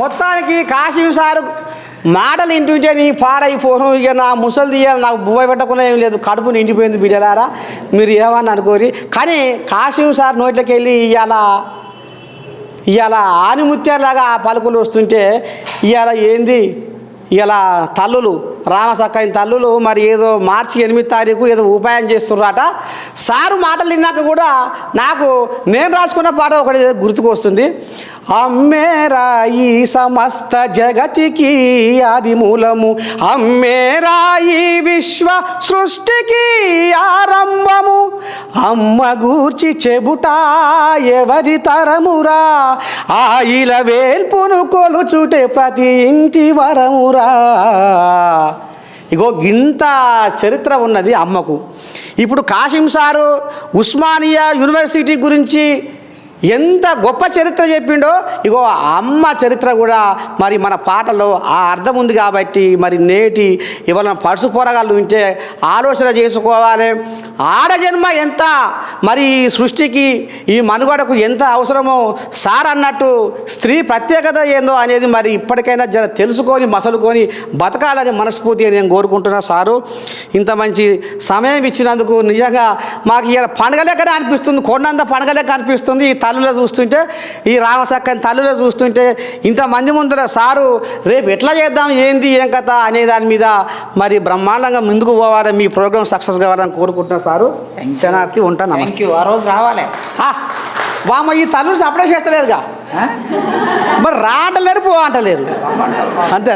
మొత్తానికి కాశీం సారు మాటలు ఇంటుంటే నీ పాడైపోను. ఇక నా ముసలి తీయాలి, నాకు బువ్వ పెట్టకుండా ఏం లేదు, కడుపు నిండిపోయింది బిడ్డలారా, మీరు ఏమని అనుకోరి. కానీ కాశీం సార్ నోట్లోకి వెళ్ళి ఇవాళ ఆనిముత్యాలాగా ఆ పలుకులు వస్తుంటే ఇవాళ ఏంది, ఇలా తల్లులు రామసక్కైన తల్లులు మరి ఏదో మార్చి 8వ తారీఖు ఏదో ఉపాయం చేస్తున్నారట. సారు మాటలు విన్నాక కూడా నాకు నేను రాసుకున్న పాట ఒకటి గుర్తుకు వస్తుంది. అమ్మేరా ఈ సమస్త జగతికి ఆది మూలము, అమ్మేరా ఈ విశ్వ సృష్టికి ఆరంభము, అమ్మ గూర్చి చెబుట ఎవరి తరమురా, ఆయిల వేల్పును కొలుచుటే ప్రతి ఇంటి వరమురా. ఇగో గింత చరిత్ర ఉన్నది అమ్మకు. ఇప్పుడు కాశీం సారు ఉస్మానియా యూనివర్సిటీ గురించి ఎంత గొప్ప చరిత్ర చెప్పిండో, ఇగో అమ్మ చరిత్ర కూడా మరి మన పాటలో ఆ అర్థం ఉంది. కాబట్టి మరి నేటి ఇవాళ పడుసు పోరగాళ్ళు వింటే ఆలోచన చేసుకోవాలి. ఆడజన్మ ఎంత మరి ఈ సృష్టికి ఈ మనుగడకు ఎంత అవసరమో సార్ అన్నట్టు స్త్రీ ప్రత్యేకత ఏందో అనేది మరి ఇప్పటికైనా తెలుసుకొని మసలుకొని బతకాలని మనస్ఫూర్తిగా నేను కోరుకుంటున్నా. సారు ఇంత మంచి సమయం ఇచ్చినందుకు నిజంగా మాకు ఇలా పండగ లెక్కనే అనిపిస్తుంది, కొండంత పండగ లెక్క అనిపిస్తుంది. ఈ తల్లులో చూస్తుంటే, ఈ రామసక్కని తల్లులో చూస్తుంటే, ఇంతమంది ముందర సారు రేపు ఎట్లా చేద్దాం, ఏంది ఏం కథ అనే దాని మీద మరి బ్రహ్మాండంగా ముందుకు పోవాలని, మీ ప్రోగ్రామ్ సక్సెస్ కావాలని కోరుకుంటున్నా. సారు శనార్థి ఉంటాను. ఆ రోజు రావాలి. వామ ఈ తల్లులు సపరేట్ చేస్తలేరుగా, మరి రా అంటలేరు, పో అంటలేరు, అంతే.